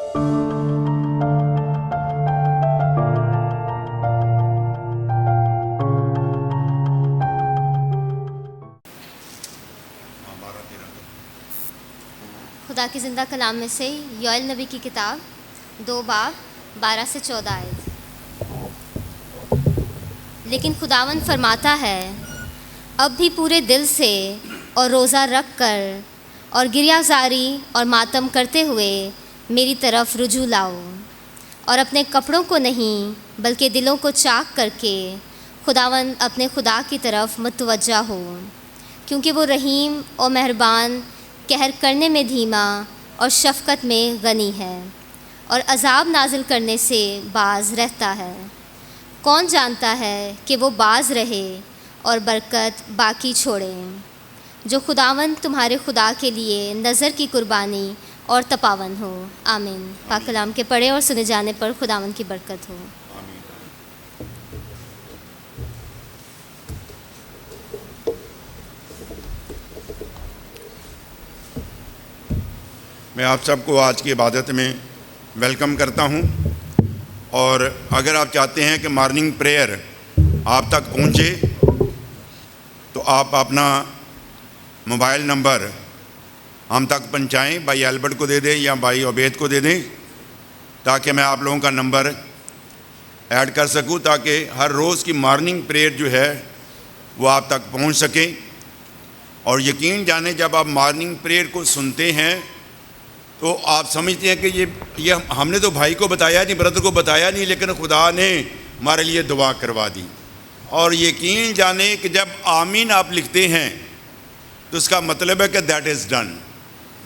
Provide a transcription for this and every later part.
خدا کی زندہ کلام میں سے یوئیل نبی کی کتاب 2 باب 12 سے 14 آیت۔ لیکن خداوند فرماتا ہے، اب بھی پورے دل سے اور روزہ رکھ کر اور گریہ زاری اور ماتم کرتے ہوئے میری طرف رجوع لاؤ، اور اپنے کپڑوں کو نہیں بلکہ دلوں کو چاک کر کے خداوند اپنے خدا کی طرف متوجہ ہو، کیونکہ وہ رحیم اور مہربان، قہر کرنے میں دھیما اور شفقت میں غنی ہے، اور عذاب نازل کرنے سے باز رہتا ہے۔ کون جانتا ہے کہ وہ باز رہے اور برکت باقی چھوڑے؟ جو خداوند تمہارے خدا کے لیے نظر کی قربانی اور تپاون ہو۔ آمین۔ پاک کلام کے پڑھے اور سنے جانے پر خداوند کی برکت ہو۔ میں آپ سب کو آج کی عبادت میں ویلکم کرتا ہوں، اور اگر آپ چاہتے ہیں کہ مارننگ پریئر آپ تک پہنچے تو آپ اپنا موبائل نمبر ہم تک پہنچائیں، بھائی البرٹ کو دے دیں یا بھائی عبید کو دے دیں، تاکہ میں آپ لوگوں کا نمبر ایڈ کر سکوں، تاکہ ہر روز کی مارننگ پریئر جو ہے وہ آپ تک پہنچ سکیں۔ اور یقین جانیں، جب آپ مارننگ پریئر کو سنتے ہیں تو آپ سمجھتے ہیں کہ یہ ہم نے تو بھائی کو بتایا نہیں، برادر کو بتایا نہیں، لیکن خدا نے ہمارے لیے دعا کروا دی۔ اور یقین جانیں کہ جب آمین آپ لکھتے ہیں تو اس کا مطلب ہے کہ دیٹ از ڈن،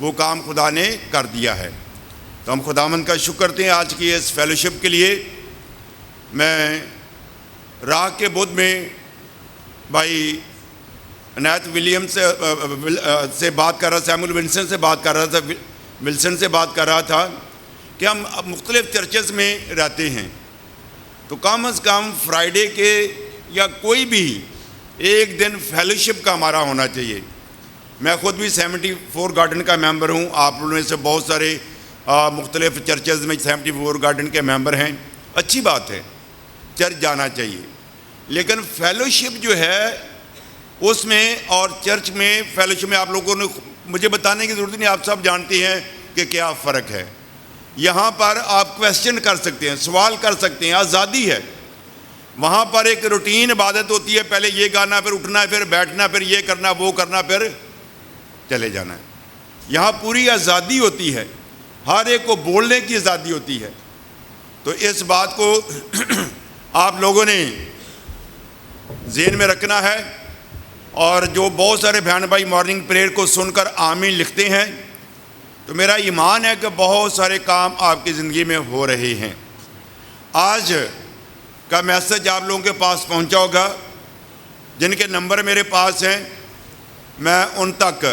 وہ کام خدا نے کر دیا ہے۔ تو ہم خداوند کا شکر کرتے ہیں آج کی اس فیلوشپ کے لیے۔ میں راہ کے بدھ میں بھائی عنایت ولیم سے بات کر رہا تھا، سیمول ولسن سے بات کر رہا تھا کہ ہم مختلف چرچز میں رہتے ہیں، تو کم از کم فرائیڈے کے یا کوئی بھی ایک دن فیلوشپ کا ہمارا ہونا چاہیے۔ میں خود بھی 74 گارڈن کا ممبر ہوں، آپ لوگوں میں سے بہت سارے مختلف چرچز میں 74 گارڈن کے ممبر ہیں، اچھی بات ہے، چرچ جانا چاہیے، لیکن فیلوشپ جو ہے اس میں اور چرچ میں فیلوشپ میں آپ لوگوں نے مجھے بتانے کی ضرورت نہیں، آپ سب جانتے ہیں کہ کیا فرق ہے۔ یہاں پر آپ کویسچن کر سکتے ہیں، سوال کر سکتے ہیں، آزادی ہے۔ وہاں پر ایک روٹین عبادت ہوتی ہے، پہلے یہ گانا، پھر اٹھنا، پھر بیٹھنا، پھر یہ کرنا، وہ کرنا، پھر چلے جانا ہے۔ یہاں پوری آزادی ہوتی ہے، ہر ایک کو بولنے کی آزادی ہوتی ہے۔ تو اس بات کو آپ لوگوں نے ذہن میں رکھنا ہے، اور جو بہت سارے بہن بھائی مارننگ پریئر کو سن کر آمین لکھتے ہیں، تو میرا ایمان ہے کہ بہت سارے کام آپ کی زندگی میں ہو رہے ہیں۔ آج کا میسج آپ لوگوں کے پاس پہنچا ہوگا، جن کے نمبر میرے پاس ہیں، میں ان تک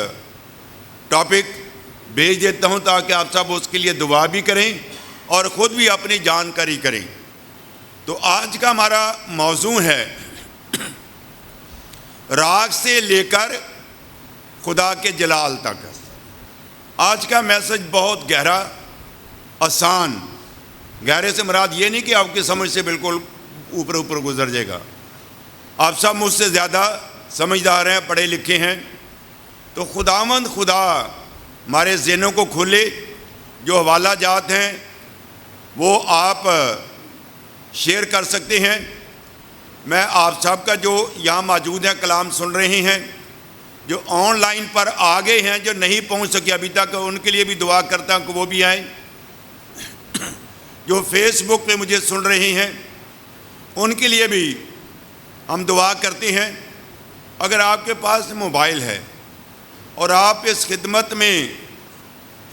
ٹاپک بھیج دیتا ہوں تاکہ آپ سب اس کے لیے دعا بھی کریں اور خود بھی اپنی جانکاری کریں۔ تو آج کا ہمارا موضوع ہے راگ سے لے کر خدا کے جلال تک۔ آج کا میسج بہت گہرا، آسان، گہرے سے مراد یہ نہیں کہ آپ کی سمجھ سے بالکل اوپر گزر جائے گا، آپ سب مجھ سے زیادہ سمجھدار ہیں، پڑھے لکھے ہیں، تو خداوند خدا ہمارے ذہنوں کو کھولے۔ جو حوالہ جات ہیں وہ آپ شیئر کر سکتے ہیں۔ میں آپ سب کا جو یہاں موجود ہیں کلام سن رہے ہیں، جو آن لائن پر آگے ہیں، جو نہیں پہنچ سکے ابھی تک، ان کے لیے بھی دعا کرتا ہوں کہ وہ بھی آئیں۔ جو فیس بک پہ مجھے سن رہے ہیں ان کے لیے بھی ہم دعا کرتے ہیں۔ اگر آپ کے پاس موبائل ہے اور آپ اس خدمت میں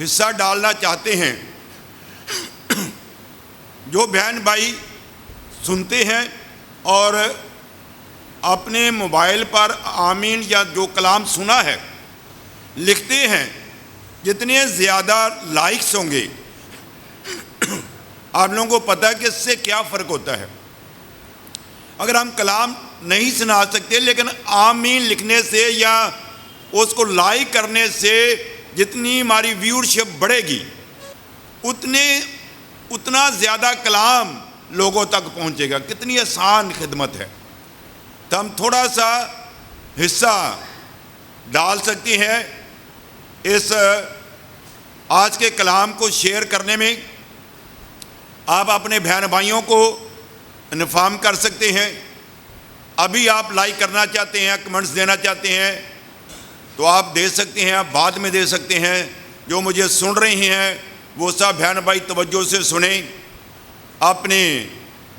حصہ ڈالنا چاہتے ہیں، جو بہن بھائی سنتے ہیں اور اپنے موبائل پر آمین یا جو کلام سنا ہے لکھتے ہیں، جتنے زیادہ لائکس ہوں گے، آپ لوگوں کو پتہ ہے کہ اس سے کیا فرق ہوتا ہے۔ اگر ہم کلام نہیں سنا سکتے، لیکن آمین لکھنے سے یا اس کو لائک کرنے سے جتنی ہماری ویورشپ بڑھے گی، اتنا زیادہ کلام لوگوں تک پہنچے گا. کتنی آسان خدمت ہے. تو ہم تھوڑا سا حصہ ڈال سکتے ہیں اس آج کے کلام کو شیئر کرنے میں. آپ اپنے بہن بھائیوں کو انفارم کر سکتے ہیں. ابھی آپ لائک کرنا چاہتے ہیں, کمنٹس دینا چاہتے ہیں تو آپ دے سکتے ہیں, آپ بعد میں دے سکتے ہیں. جو مجھے سن رہے ہیں وہ سب بہن بھائی توجہ سے سنیں, اپنے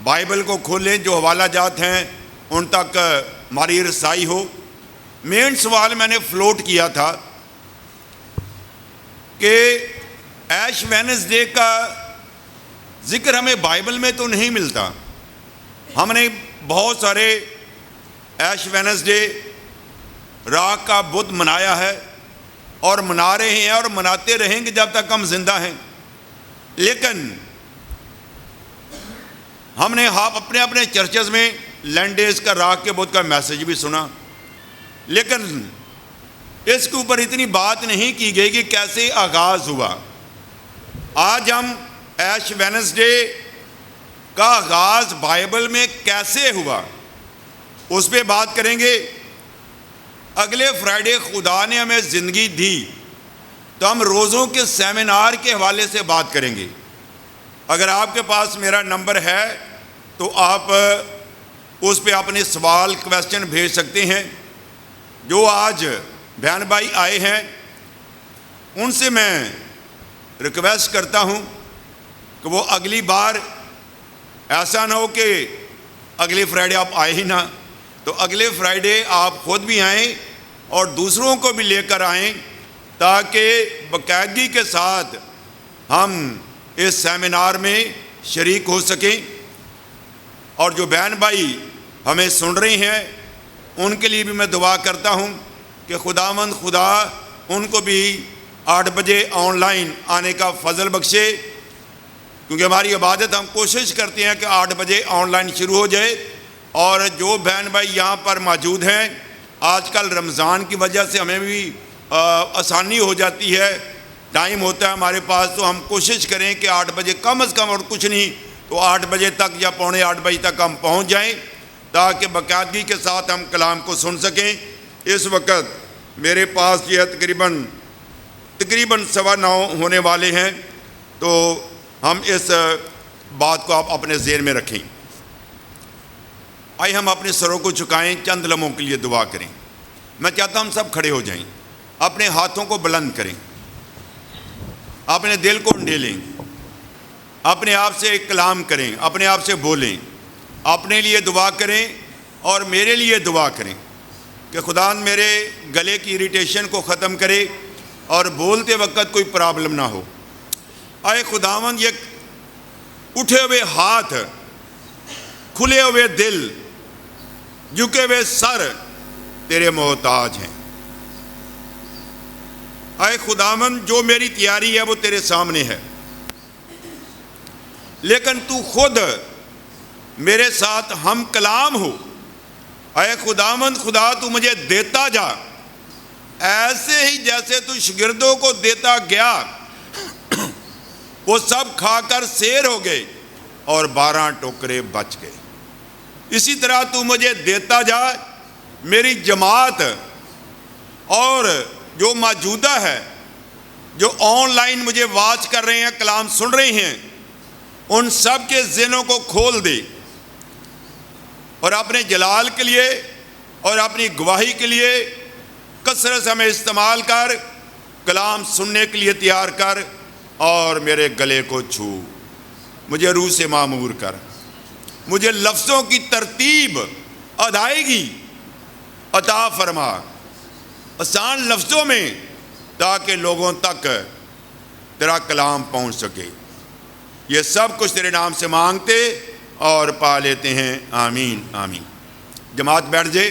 بائبل کو کھولیں, جو حوالہ جات ہیں ان تک ہماری رسائی ہو. مین سوال میں نے فلوٹ کیا تھا کہ ایش وینسڈے کا ذکر ہمیں بائبل میں تو نہیں ملتا. ہم نے بہت سارے ایش وینسڈے راک کا بدھ منایا ہے اور منا رہے ہیں اور مناتے رہیں گے جب تک ہم زندہ ہیں. لیکن ہم نے اپنے اپنے چرچز میں لینڈ ڈیز کا راک کے بدھ کا میسج بھی سنا, لیکن اس کے اوپر اتنی بات نہیں کی گئی کہ کیسے آغاز ہوا. آج ہم ایش وینسڈے کا آغاز بائبل میں کیسے ہوا اس پہ بات کریں گے. اگلے فرائیڈے خدا نے ہمیں زندگی دی تو ہم روزوں کے سیمینار کے حوالے سے بات کریں گے. اگر آپ کے پاس میرا نمبر ہے تو آپ اس پہ اپنے سوال کویسچن بھیج سکتے ہیں. جو آج بہن بھائی آئے ہیں ان سے میں ریکویسٹ کرتا ہوں کہ وہ اگلی بار ایسا نہ ہو کہ اگلی فرائیڈے آپ آئے ہی نہ, تو اگلے فرائیڈے آپ خود بھی آئیں اور دوسروں کو بھی لے کر آئیں تاکہ باقاعدگی کے ساتھ ہم اس سیمینار میں شریک ہو سکیں. اور جو بہن بھائی ہمیں سن رہے ہیں ان کے لیے بھی میں دعا کرتا ہوں کہ خداوند خدا ان کو بھی 8 بجے آن لائن آنے کا فضل بخشے, کیونکہ ہماری عبادت ہم کوشش کرتے ہیں کہ 8 بجے آن لائن شروع ہو جائے. اور جو بہن بھائی یہاں پر موجود ہیں, آج کل رمضان کی وجہ سے ہمیں بھی آسانی ہو جاتی ہے, ٹائم ہوتا ہے ہمارے پاس, تو ہم کوشش کریں کہ 8 بجے کم از کم اور کچھ نہیں تو 8 بجے تک یا 7:45 بجے تک ہم پہنچ جائیں تاکہ باقاعدگی کے ساتھ ہم کلام کو سن سکیں. اس وقت میرے پاس یہ تقریباً 9:15 ہونے والے ہیں, تو ہم اس بات کو آپ اپنے ذہن میں رکھیں. آئے ہم اپنے سروں کو جھکائیں, چند لمحوں کے لیے دعا کریں. میں چاہتا ہوں ہم سب کھڑے ہو جائیں, اپنے ہاتھوں کو بلند کریں, اپنے دل کو انڈیلیں, اپنے آپ سے ایک کلام کریں, اپنے آپ سے بولیں, اپنے لیے دعا کریں اور میرے لیے دعا کریں کہ خدا میرے گلے کی اریٹیشن کو ختم کرے اور بولتے وقت کوئی پرابلم نہ ہو. آئے خداوند یہ اٹھے ہوئے ہاتھ, کھلے ہوئے دل, جھکے ہوئے سر تیرے محتاج ہیں. اے خداوند جو میری تیاری ہے وہ تیرے سامنے ہے, لیکن تو خود میرے ساتھ ہم کلام ہو. اے خداوند خدا تو مجھے دیتا جا, ایسے ہی جیسے تو شاگردوں کو دیتا گیا وہ سب کھا کر سیر ہو گئے اور 12 ٹوکرے بچ گئے. اسی طرح تو مجھے دیتا جا, میری جماعت اور جو موجودہ ہے, جو آن لائن مجھے واچ کر رہے ہیں, کلام سن رہے ہیں, ان سب کے ذہنوں کو کھول دے اور اپنے جلال کے لیے اور اپنی گواہی کے لیے کثرت سے ہمیں استعمال کر, کلام سننے کے لیے تیار کر اور میرے گلے کو چھو, مجھے روح سے معمور کر, مجھے لفظوں کی ترتیب ادائیگی عطا فرما آسان لفظوں میں, تاکہ لوگوں تک تیرا کلام پہنچ سکے. یہ سب کچھ تیرے نام سے مانگتے اور پا لیتے ہیں, آمین آمین. جماعت بیٹھ جائے.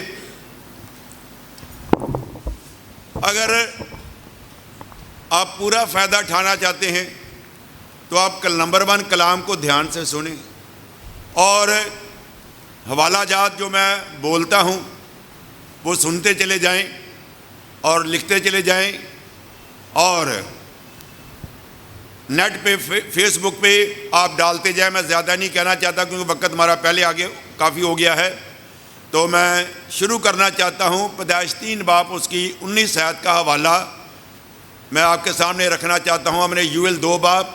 اگر آپ پورا فائدہ اٹھانا چاہتے ہیں تو آپ نمبر 1 کلام کو دھیان سے سنیں اور حوالہ جات جو میں بولتا ہوں وہ سنتے چلے جائیں, اور لکھتے چلے جائیں اور نیٹ پہ فیس بک پہ آپ ڈالتے جائیں. میں زیادہ نہیں کہنا چاہتا کیونکہ وقت ہمارا پہلے آگے کافی ہو گیا ہے. تو میں شروع کرنا چاہتا ہوں. پیدائش 3 باب اس کی 19 آیت کا حوالہ میں آپ کے سامنے رکھنا چاہتا ہوں. ہم نے یوئیل 2 باب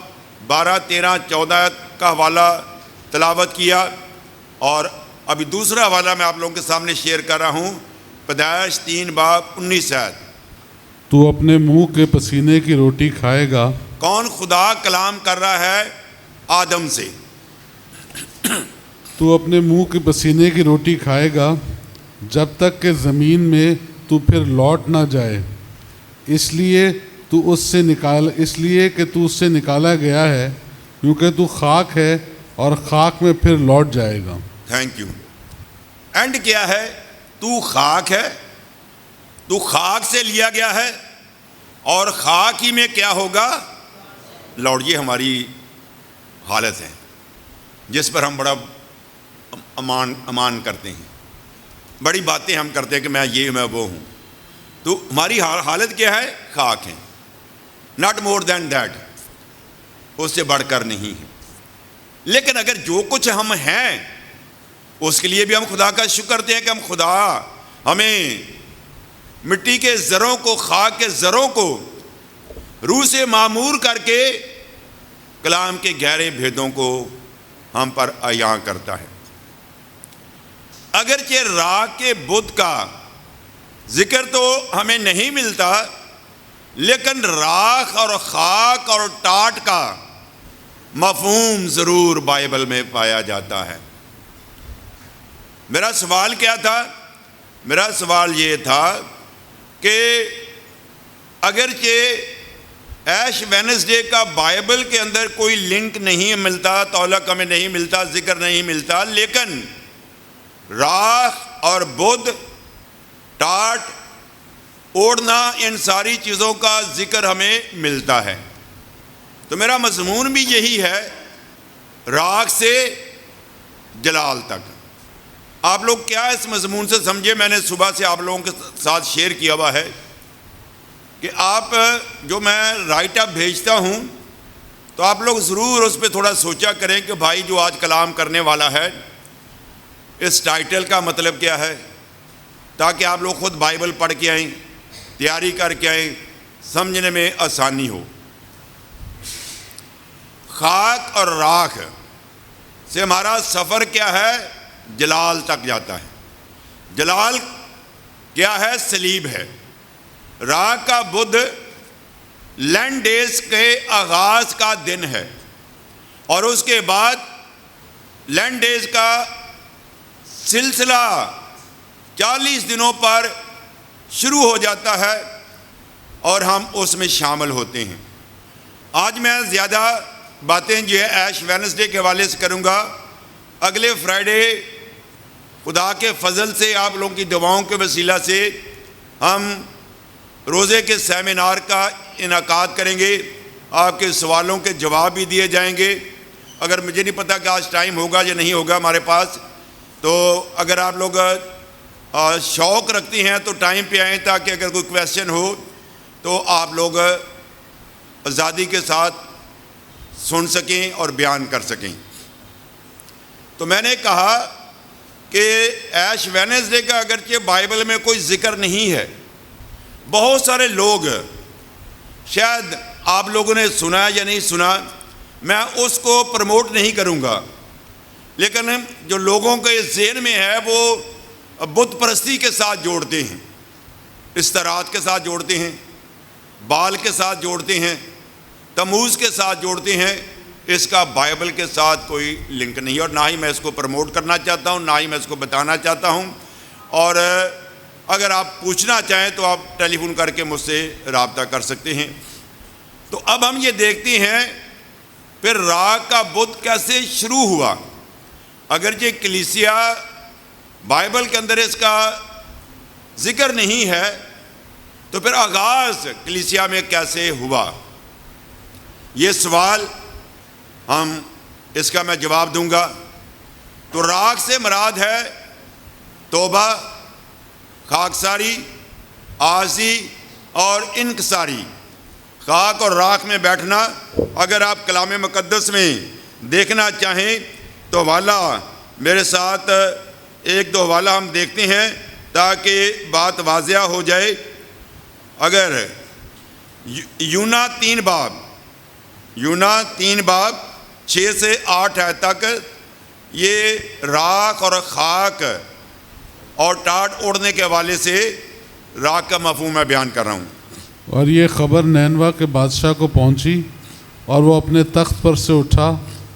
12, 13, 14 کا حوالہ تلاوت کیا اور ابھی دوسرا حوالہ میں آپ لوگوں کے سامنے شیئر کر رہا ہوں. پیدائش 3 باب 19 آیت. تو اپنے منہ کے پسینے کی روٹی کھائے گا. کون خدا کلام کر رہا ہے؟ آدم سے. تو اپنے منہ کے پسینے کی روٹی کھائے گا جب تک کہ زمین میں تو پھر لوٹ نہ جائے، اس لیے کہ تو اس سے نکالا گیا ہے، کیونکہ تو خاک ہے اور خاک میں پھر لوٹ جائے گا. Thank you. اینڈ کیا ہے؟ تو خاک ہے، تو خاک سے لیا گیا ہے اور خاک ہی میں کیا ہوگا؟ لوٹ. یہ ہماری حالت ہے جس پر ہم بڑا امان کرتے ہیں، بڑی باتیں ہم کرتے ہیں کہ میں یہ میں وہ ہوں. تو ہماری حالت کیا ہے؟ خاک ہے. ناٹ مور دین دیٹ، اس سے بڑھ کر نہیں ہے. لیکن اگر جو کچھ ہم ہیں اس کے لیے بھی ہم خدا کا شکر کرتے ہیں کہ ہم خدا ہمیں مٹی کے ذروں کو، خاک کے ذروں کو روح سے معمور کر کے کلام کے گہرے بھیدوں کو ہم پر عیاں کرتا ہے. اگرچہ راکھ کے بت کا ذکر تو ہمیں نہیں ملتا، لیکن راکھ اور خاک اور ٹاٹ کا مفہوم ضرور بائبل میں پایا جاتا ہے. میرا سوال کیا تھا؟ میرا سوال یہ تھا کہ اگرچہ ایش وینسڈے کا بائبل کے اندر کوئی لنک نہیں ملتا، تعلق ہمیں نہیں ملتا، ذکر نہیں ملتا، لیکن راکھ اور بدھ، ٹاٹ، اوڑھنا، ان ساری چیزوں کا ذکر ہمیں ملتا ہے. تو میرا مضمون بھی یہی ہے، راکھ سے جلال تک. آپ لوگ کیا اس مضمون سے سمجھے؟ میں نے صبح سے آپ لوگوں کے ساتھ شیئر کیا ہوا ہے کہ آپ جو میں رائٹ اپ بھیجتا ہوں تو آپ لوگ ضرور اس پہ تھوڑا سوچا کریں کہ بھائی جو آج کلام کرنے والا ہے اس ٹائٹل کا مطلب کیا ہے، تاکہ آپ لوگ خود بائبل پڑھ کے آئیں، تیاری کر کے آئیں، سمجھنے میں آسانی ہو. خاک اور راکھ سے ہمارا سفر کیا ہے؟ جلال تک جاتا ہے. جلال کیا ہے؟ صلیب ہے. راکھ کا بدھ لینڈ ڈیز کے آغاز کا دن ہے اور اس کے بعد لینڈ ڈیز کا سلسلہ 40 دنوں پر شروع ہو جاتا ہے اور ہم اس میں شامل ہوتے ہیں. آج میں زیادہ باتیں جو ہے ایش وینسڈے کے حوالے سے کروں گا. اگلے فرائیڈے خدا کے فضل سے آپ لوگوں کی دعاؤں کے وسیلہ سے ہم روزے کے سیمینار کا انعقاد کریں گے. آپ کے سوالوں کے جواب بھی دیے جائیں گے. اگر مجھے نہیں پتہ کہ آج ٹائم ہوگا یا نہیں ہوگا ہمارے پاس، تو اگر آپ لوگ شوق رکھتی ہیں تو ٹائم پہ آئیں تاکہ اگر کوئی کویسچن ہو تو آپ لوگ آزادی کے ساتھ سن سکیں اور بیان کر سکیں. تو میں نے کہا کہ ایش وینسڈے کا اگرچہ بائبل میں کوئی ذکر نہیں ہے، بہت سارے لوگ، شاید آپ لوگوں نے سنا یا نہیں سنا، میں اس کو پروموٹ نہیں کروں گا، لیکن جو لوگوں کے ذہن میں ہے وہ بت پرستی کے ساتھ جوڑتے ہیں، استرات کے ساتھ جوڑتے ہیں، بال کے ساتھ جوڑتے ہیں، تموز کے ساتھ جوڑتے ہیں. اس کا بائبل کے ساتھ کوئی لنک نہیں، اور نہ ہی میں اس کو پروموٹ کرنا چاہتا ہوں، نہ ہی میں اس کو بتانا چاہتا ہوں. اور اگر آپ پوچھنا چاہیں تو آپ ٹیلی فون کر کے مجھ سے رابطہ کر سکتے ہیں. تو اب ہم یہ دیکھتے ہیں پھر راکھ کا بدھ کیسے شروع ہوا. اگرچہ کلیسیا بائبل کے اندر اس کا ذکر نہیں ہے، تو پھر آغاز کلیسیا میں کیسے ہوا؟ یہ سوال اس کا میں جواب دوں گا. تو راکھ سے مراد ہے توبہ، خاکساری، عاجزی اور انکساری. خاک اور راکھ میں بیٹھنا، اگر آپ کلام مقدس میں دیکھنا چاہیں تو حوالہ میرے ساتھ ایک دو حوالہ ہم دیکھتے ہیں تاکہ بات واضح ہو جائے۔ اگر یونا 3 باب 6 سے 8 آیت تک یہ راکھ اور خاک اور ٹاٹ اوڑھنے کے حوالے سے راکھ کا مفہوم میں بیان کر رہا ہوں۔ اور یہ خبر نینوا کے بادشاہ کو پہنچی اور وہ اپنے تخت پر سے اٹھا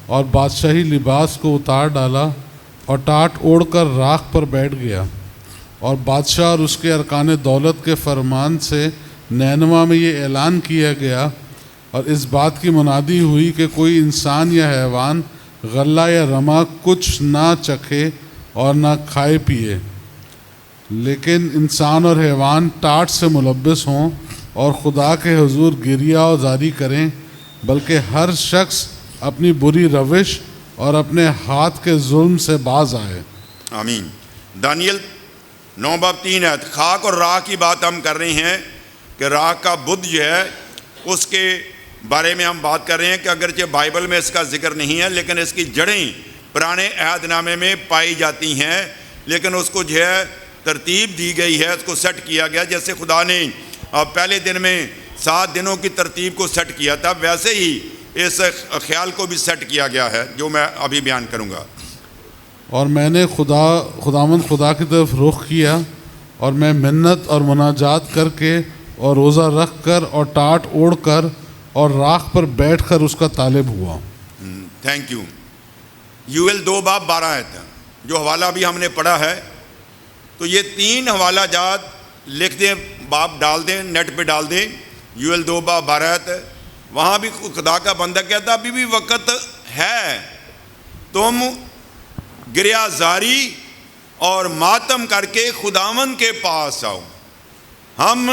اور بادشاہی لباس کو اتار ڈالا اور ٹاٹ اوڑھ کر راکھ پر بیٹھ گیا۔ اور بادشاہ اور اس کے ارکان دولت کے فرمان سے نینوا میں یہ اعلان کیا گیا اور اس بات کی منادی ہوئی کہ کوئی انسان یا حیوان غلہ یا رما کچھ نہ چکھے اور نہ کھائے پیے، لیکن انسان اور حیوان ٹاٹ سے ملبس ہوں اور خدا کے حضور گریہ و زاری کریں، بلکہ ہر شخص اپنی بری روش اور اپنے ہاتھ کے ظلم سے باز آئے۔ آمین۔ دانیل 9 باب 3 آیت۔ خاک اور راکھ کی بات ہم کر رہے ہیں کہ راکھ کا بدھ جو ہے اس کے بارے میں ہم بات کر رہے ہیں کہ اگرچہ بائبل میں اس کا ذکر نہیں ہے لیکن اس کی جڑیں پرانے عہد نامے میں پائی جاتی ہیں، لیکن اس کو جو ہے ترتیب دی گئی ہے، اس کو سیٹ کیا گیا۔ جیسے خدا نے پہلے دن میں 7 دنوں کی ترتیب کو سیٹ کیا تھا، ویسے ہی اس خیال کو بھی سیٹ کیا گیا ہے جو میں ابھی بیان کروں گا۔ اور میں نے خداوند خدا کی طرف رخ کیا اور میں منت اور مناجات کر کے اور روزہ رکھ کر اور ٹاٹ اوڑھ کر اور راکھ پر بیٹھ کر اس کا طالب ہوا۔ Thank you. یوئیل 2 باب 12 آیت جو حوالہ بھی ہم نے پڑھا ہے، تو یہ 3 حوالہ جات لکھ دیں، باب ڈال دیں، نیٹ پہ ڈال دیں۔ یوئیل 2 باب 12 آیت، وہاں بھی خدا کا بندہ کہتا ابھی بھی وقت ہے، تم گریہ زاری اور ماتم کر کے خداوند کے پاس آؤ۔ ہم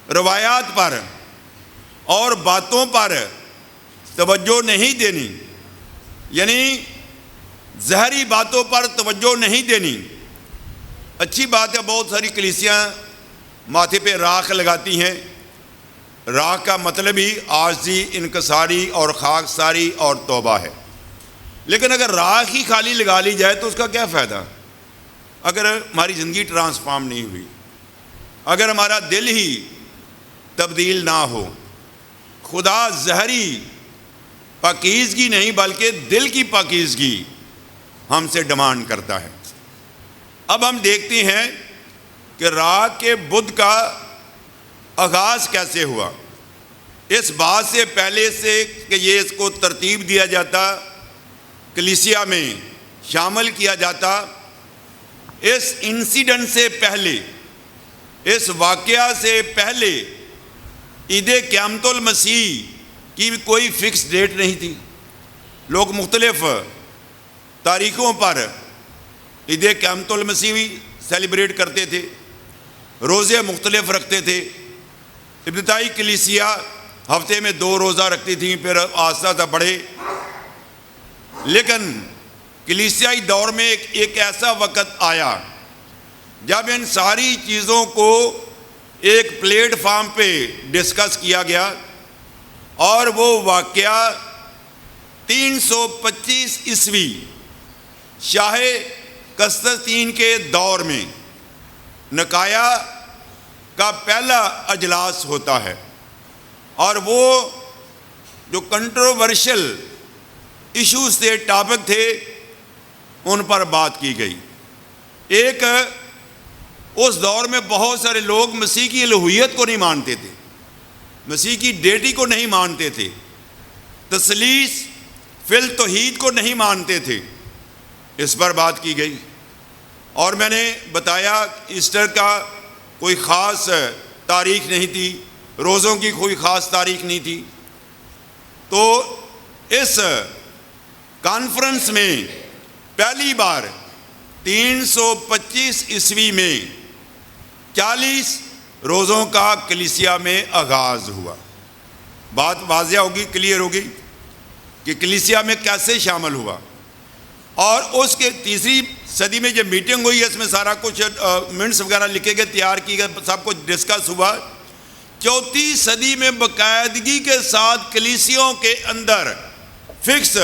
روایات پر اور باتوں پر توجہ نہیں دینی، یعنی ظاہری باتوں پر توجہ نہیں دینی۔ اچھی بات ہے، بہت ساری کلیسیاں ماتھے پہ راکھ لگاتی ہیں۔ راکھ کا مطلب ہی عاجزی، انکساری اور خاکساری اور توبہ ہے، لیکن اگر راکھ ہی خالی لگا لی جائے تو اس کا کیا فائدہ؟ اگر ہماری زندگی ٹرانسفارم نہیں ہوئی، اگر ہمارا دل ہی تبدیل نہ ہو۔ خدا ظاہری پاکیزگی نہیں بلکہ دل کی پاکیزگی ہم سے ڈیمانڈ کرتا ہے۔ اب ہم دیکھتے ہیں کہ راکھ کے بدھ کا آغاز کیسے ہوا۔ اس بات سے پہلے سے کہ یہ اس کو ترتیب دیا جاتا، کلیسیا میں شامل کیا جاتا، اس انسیڈنٹ سے پہلے، اس واقعہ سے پہلے عید قیامت المسیح کی کوئی فکس ڈیٹ نہیں تھی۔ لوگ مختلف تاریخوں پر عید قیامت المسیح بھی سیلیبریٹ کرتے تھے، روزے مختلف رکھتے تھے۔ ابتدائی کلیسیا ہفتے میں 2 روزہ رکھتی تھیں، پھر آہستہ آہستہ بڑھے، لیکن کلیسیائی دور میں ایک ایسا وقت آیا جب ان ساری چیزوں کو ایک پلیٹ فارم پہ ڈسکس کیا گیا، اور وہ واقعہ 325 عیسوی شاہ قسطنطین کے دور میں نکایا کا پہلا اجلاس ہوتا ہے، اور وہ جو کنٹروورشل ایشوز تھے، ٹاپک تھے، ان پر بات کی گئی۔ ایک اس دور میں بہت سارے لوگ مسیح کی الوہیت کو نہیں مانتے تھے، مسیح کی ڈیٹی کو نہیں مانتے تھے، تثلیث فی التوحید کو نہیں مانتے تھے۔ اس پر بات کی گئی، اور میں نے بتایا ایسٹر کا کوئی خاص تاریخ نہیں تھی، روزوں کی کوئی خاص تاریخ نہیں تھی۔ تو اس کانفرنس میں پہلی بار 325 عیسوی میں 40 روزوں کا کلیسیا میں آغاز ہوا۔ بات واضح ہوگی، کلیئر ہوگی کہ کلیسیا میں کیسے شامل ہوا۔ اور اس کے 3 صدی میں جب میٹنگ ہوئی، اس میں سارا کچھ منٹس وغیرہ لکھے گئے، تیار کی گئے، سب کچھ ڈسکس ہوا۔ چوتھی صدی میں باقاعدگی کے ساتھ کلیسیوں کے اندر فکس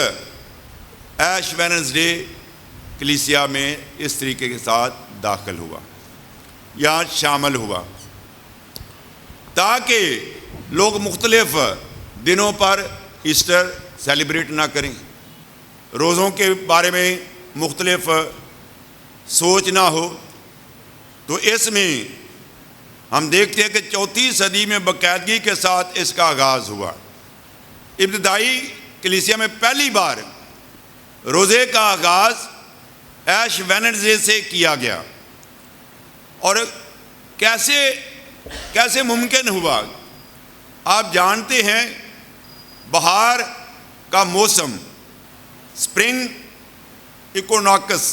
ایش وینسڈے کلیسیا میں اس طریقے کے ساتھ داخل ہوا یا شامل ہوا، تاکہ لوگ مختلف دنوں پر ایسٹر سیلیبریٹ نہ کریں، روزوں کے بارے میں مختلف سوچ نہ ہو۔ تو اس میں ہم دیکھتے ہیں کہ چوتھی صدی میں باقاعدگی کے ساتھ اس کا آغاز ہوا۔ ابتدائی کلیسیا میں پہلی بار روزے کا آغاز ایش وینسڈے سے کیا گیا، اور کیسے ممکن ہوا؟ آپ جانتے ہیں بہار کا موسم، سپرنگ ایکونوکس،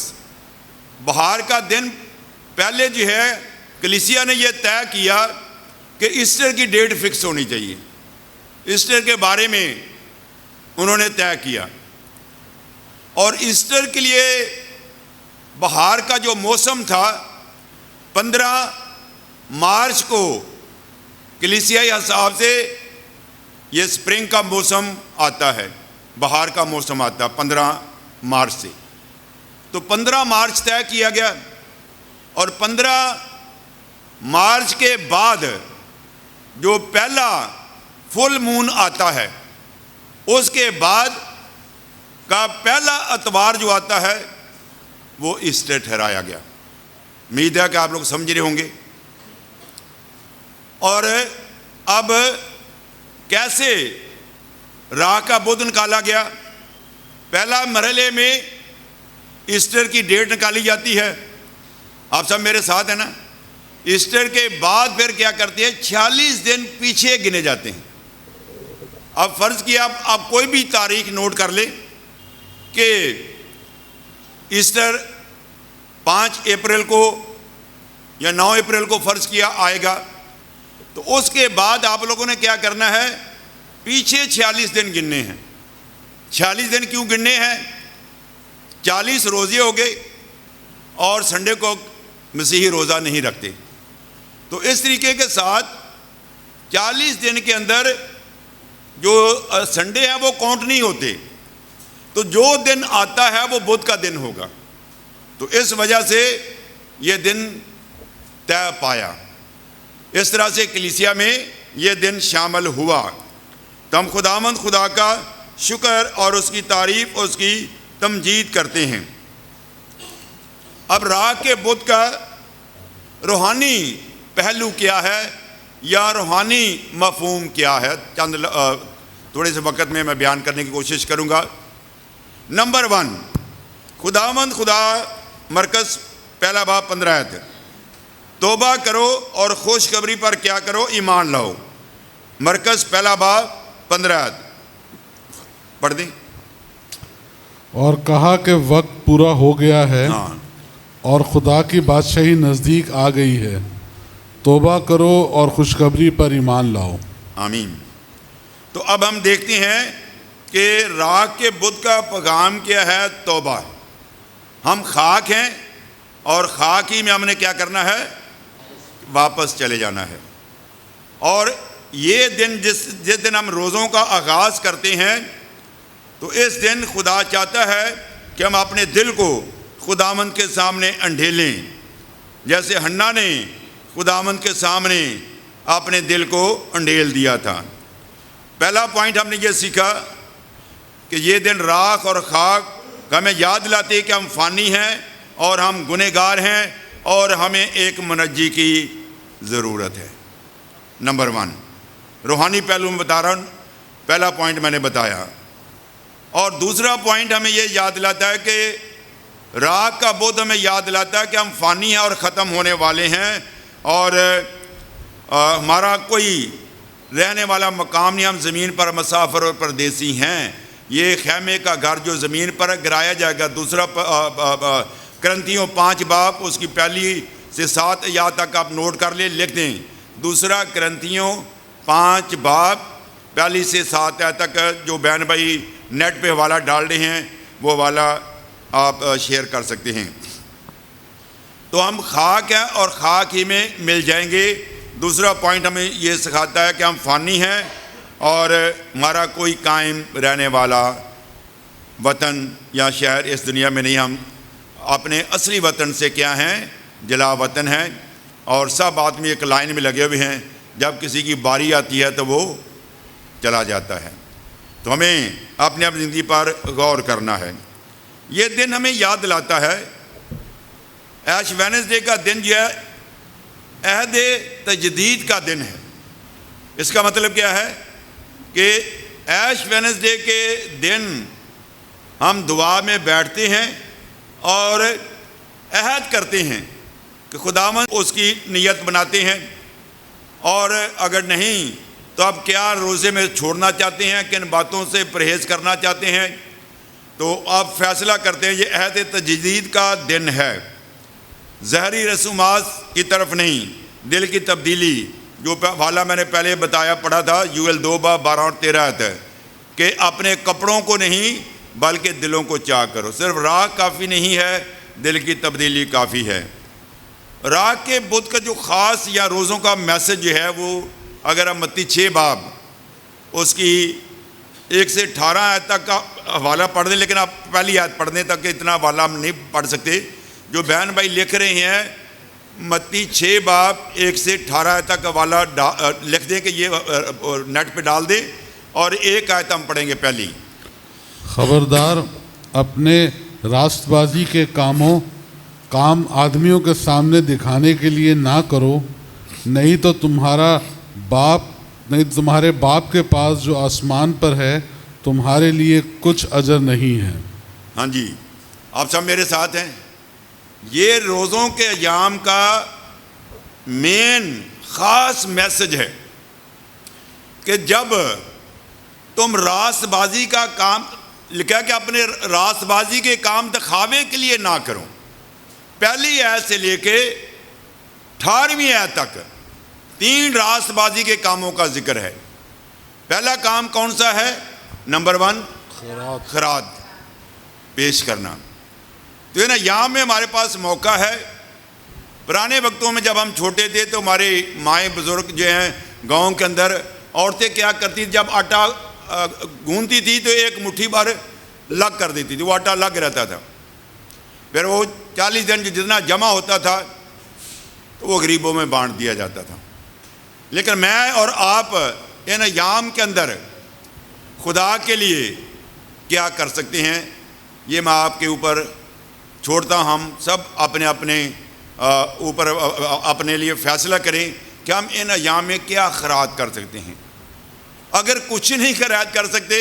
بہار کا دن، پہلے جو ہے کلیسیا نے یہ طے کیا کہ ایسٹر کی ڈیٹ فکس ہونی چاہیے، ایسٹر کے بارے میں انہوں نے طے کیا، اور ایسٹر کے لیے بہار کا جو موسم تھا 15 مارچ کو کلیسیائی حساب سے یہ سپرنگ کا موسم آتا ہے، بہار کا موسم آتا ہے 15 مارچ سے، تو 15 مارچ طے کیا گیا، اور 15 مارچ کے بعد جو پہلا فل مون آتا ہے اس کے بعد کا پہلا اتوار جو آتا ہے وہ ایسٹر ٹھہرایا گیا۔ امید ہے کہ آپ لوگ سمجھ رہے ہوں گے۔ اور اب کیسے راہ کا بدھ نکالا گیا؟ پہلا مرحلے میں ایسٹر کی ڈیٹ نکالی جاتی ہے، آپ سب میرے ساتھ ہیں نا؟ ایسٹر کے بعد پھر کیا کرتے ہیں؟ 46 دن پیچھے گنے جاتے ہیں۔ اب فرض کیا آپ کوئی بھی تاریخ نوٹ کر لیں کہ ایسٹر 5 اپریل کو یا 9 اپریل کو فرض کیا آئے گا، تو اس کے بعد آپ لوگوں نے کیا کرنا ہے؟ پیچھے 46 دن گننے ہیں۔ 46 دن کیوں گننے ہیں؟ 40 روزے ہو گئے، اور سنڈے کو مسیحی روزہ نہیں رکھتے، تو اس طریقے کے ساتھ 40 دن کے اندر جو سنڈے ہیں وہ کاؤنٹ نہیں ہوتے، تو جو دن آتا ہے وہ بدھ کا دن ہوگا، تو اس وجہ سے یہ دن طے پایا۔ اس طرح سے کلیسیا میں یہ دن شامل ہوا۔ تو ہم خداوند خدا کا شکر اور اس کی تعریف اور اس کی تمجید کرتے ہیں۔ اب راہ کے بدھ کا روحانی پہلو کیا ہے یا روحانی مفہوم کیا ہے؟ چند تھوڑے سے وقت میں بیان کرنے کی کوشش کروں گا۔ نمبر 1، خداوند خدا مرکز پہلا باب 15 آیت، توبہ کرو اور خوشخبری پر کیا کرو؟ ایمان لاؤ۔ مرکز پہلا باب 15 آیت پڑھ دیں۔ اور کہا کہ وقت پورا ہو گیا ہے اور خدا کی بادشاہی نزدیک آ گئی ہے، توبہ کرو اور خوشخبری پر ایمان لاؤ۔ آمین۔ تو اب ہم دیکھتے ہیں کہ راہ کے بدھ کا پیغام کیا ہے؟ توبہ۔ ہم خاک ہیں، اور خاک ہی میں ہم نے کیا کرنا ہے؟ واپس چلے جانا ہے۔ اور یہ دن جس دن ہم روزوں کا آغاز کرتے ہیں، تو اس دن خدا چاہتا ہے کہ ہم اپنے دل کو خداوند کے سامنے انڈھیلیں، جیسے حنا نے خداوند کے سامنے اپنے دل کو انڈھیل دیا تھا۔ پہلا پوائنٹ ہم نے یہ سیکھا کہ یہ دن راکھ اور خاک ہمیں یاد دلاتے کہ ہم فانی ہیں اور ہم گنہگار ہیں اور ہمیں ایک منجی کی ضرورت ہے۔ نمبر 1 روحانی پہلو میں بتا رہا ہوں، پہلا پوائنٹ میں نے بتایا۔ اور دوسرا پوائنٹ ہمیں یہ یاد دلاتا ہے کہ راکھ کا بدھ ہمیں یاد دلاتا ہے کہ ہم فانی ہیں اور ختم ہونے والے ہیں، اور ہمارا کوئی رہنے والا مقام نہیں، ہم زمین پر مسافر اور پردیسی ہیں۔ یہ خیمے کا گھر جو زمین پر گرایا جائے گا۔ دوسرا کرنتھیوں 5 باب اس کی پہلی سے 7 آیات تک آپ نوٹ کر لیں، لکھ دیں۔ دوسرا کرنتھیوں 5 باب پہلی سے 7 آیات تک، جو بہن بھائی نیٹ پہ حوالہ ڈال رہے ہیں وہ والا آپ شیئر کر سکتے ہیں۔ تو ہم خاک ہیں اور خاک ہی میں مل جائیں گے۔ دوسرا پوائنٹ ہمیں یہ سکھاتا ہے کہ ہم فانی ہیں اور ہمارا کوئی قائم رہنے والا وطن یا شہر اس دنیا میں نہیں. ہم اپنے اصلی وطن سے کیا ہیں؟ جلا وطن ہیں. اور سب آدمی ایک لائن میں لگے ہوئے ہیں، جب کسی کی باری آتی ہے تو وہ چلا جاتا ہے. تو ہمیں اپنے زندگی پر غور کرنا ہے. یہ دن ہمیں یاد دلاتا ہے، ایش وینسڈے کا دن جو ہے عہد تجدید کا دن ہے. اس کا مطلب کیا ہے کہ ایش وینسڈے کے دن ہم دعا میں بیٹھتے ہیں اور عہد کرتے ہیں کہ خداوند اس کی نیت بناتے ہیں، اور اگر نہیں تو اب کیا روزے میں چھوڑنا چاہتے ہیں، کن باتوں سے پرہیز کرنا چاہتے ہیں. تو آپ فیصلہ کرتے ہیں. یہ عہد تجدید کا دن ہے، ظاہری رسومات کی طرف نہیں، دل کی تبدیلی. جو حوالہ میں نے پہلے بتایا پڑھا تھا، یوئیل 2:12-13 ہے کہ اپنے کپڑوں کو نہیں بلکہ دلوں کو چاک کرو. صرف راہ کافی نہیں ہے، دل کی تبدیلی کافی ہے. راہ کے بدھ کا جو خاص یا روزوں کا میسج جو ہے وہ اگر ہم متی 6 باب اس کی 1 سے 18 آیت تک کا حوالہ پڑھ دیں، لیکن آپ پہلی آیت پڑھنے تک کہ اتنا حوالہ ہم نہیں پڑھ سکتے. جو بہن بھائی لکھ رہے ہیں متی 6 باب 1 سے 18 آیت تک کا حوالہ لکھ دیں کہ یہ نیٹ پہ ڈال دیں، اور ایک آیت ہم پڑھیں گے پہلی. خبردار اپنے راست بازی کے کام آدمیوں کے سامنے دکھانے کے لیے نہ کرو، نہیں تو تمہارے باپ کے پاس جو آسمان پر ہے تمہارے لیے کچھ اجر نہیں ہے. ہاں جی، آپ سب میرے ساتھ ہیں. یہ روزوں کے ایام کا مین خاص میسج ہے کہ جب تم راست بازی کا کام، لکھا کہ اپنے راست بازی کے کام دکھاوے کے لیے نہ کرو. پہلی آیت سے لے کے 18ویں آیت تک 3 راست بازی کے کاموں کا ذکر ہے. پہلا کام کون سا ہے؟ نمبر 1 خیرات پیش کرنا. تو یہ نا یہاں میں ہمارے پاس موقع ہے. پرانے وقتوں میں جب ہم چھوٹے تھے تو ہمارے مائیں بزرگ جو ہیں گاؤں کے اندر، عورتیں کیا کرتی تھی، جب آٹا گوندتی تھی تو ایک مٹھی بھر لگ کر دیتی تھی، وہ آٹا لگ رہتا تھا. پھر وہ 40 دن جتنا جمع ہوتا تھا تو وہ غریبوں میں بانٹ دیا جاتا تھا. لیکن میں اور آپ ان ایام کے اندر خدا کے لیے کیا کر سکتے ہیں، یہ میں آپ کے اوپر چھوڑتا ہوں. ہم سب اپنے اوپر اپنے لیے فیصلہ کریں کہ ہم ان ایام میں کیا خیرات کر سکتے ہیں. اگر کچھ نہیں خیرات کر سکتے،